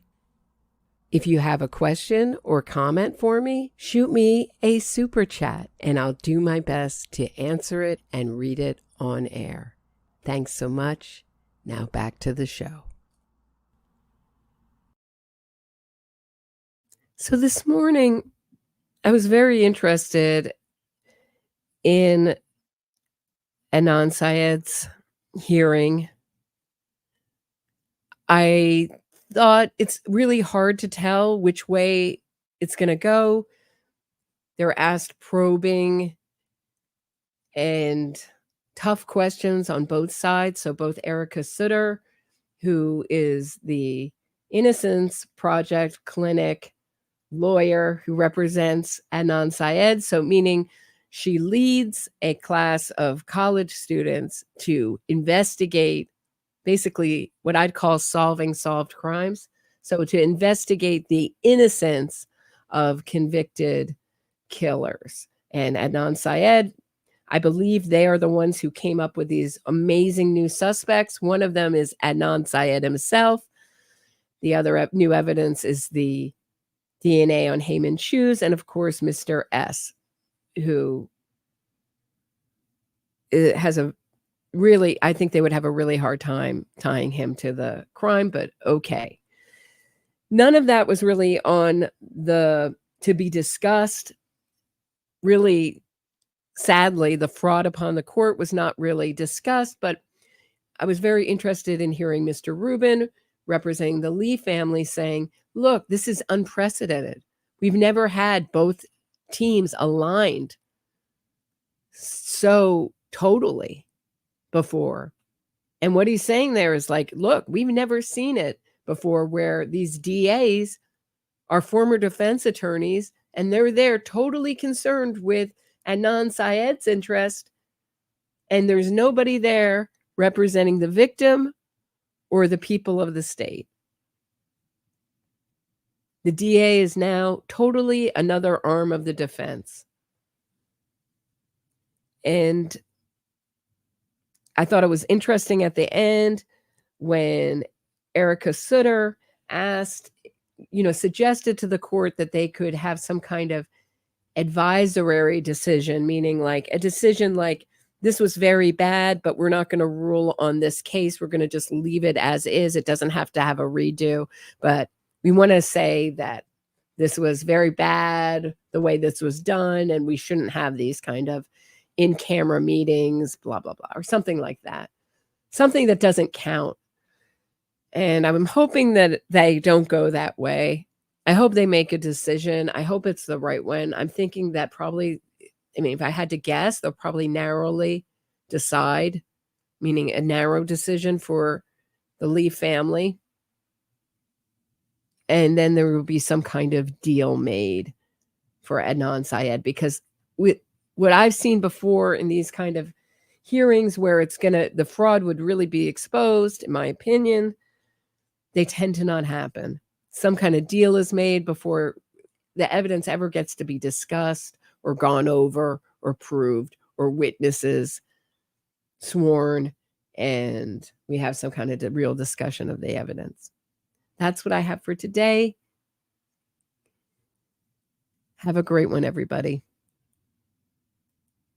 If you have a question or comment for me, shoot me a super chat and I'll do my best to answer it and read it on air. Thanks so much. Now back to the show. So this morning, I was very interested in Adnan Syed's hearing. I thought it's really hard to tell which way it's going to go. They're asked probing and tough questions on both sides. So both Erica Sutter, who is the Innocence Project Clinic lawyer who represents Adnan Syed, so meaning she leads a class of college students to investigate basically what I'd call solving solved crimes. So to investigate the innocence of convicted killers. And Adnan Syed, I believe they are the ones who came up with these amazing new suspects. One of them is Adnan Syed himself. The other new evidence is the DNA on Heyman's shoes. And of course, Mr. S, who has a really, I think they would have a really hard time tying him to the crime, but okay. None of that was really on the to be discussed. Really, sadly, the fraud upon the court was not really discussed, but I was very interested in hearing Mr. Rubin representing the Lee family saying, look, this is unprecedented. We've never had both teams aligned so totally before. And what he's saying there is like, look, we've never seen it before where these DAs are former defense attorneys and they're there totally concerned with Adnan Syed's interest. And there's nobody there representing the victim or the people of the state. The DA is now totally another arm of the defense. And I thought it was interesting at the end when Erica Sutter asked, suggested to the court that they could have some kind of advisory decision, meaning like a decision like this was very bad, but we're not going to rule on this case. We're going to just leave it as is. It doesn't have to have a redo, but we want to say that this was very bad, the way this was done, and we shouldn't have these kind of in-camera meetings, blah, blah, blah, or something like that. Something that doesn't count. And I'm hoping that they don't go that way. I hope they make a decision. I hope it's the right one. I'm thinking that probably, if I had to guess, they'll probably narrowly decide, meaning a narrow decision for the Lee family. And then there will be some kind of deal made for Adnan Syed, because with what I've seen before in these kind of hearings where the fraud would really be exposed, in my opinion, they tend to not happen. Some kind of deal is made before the evidence ever gets to be discussed or gone over or proved or witnesses sworn, and we have some kind of real discussion of the evidence. That's what I have for today. Have a great one, everybody.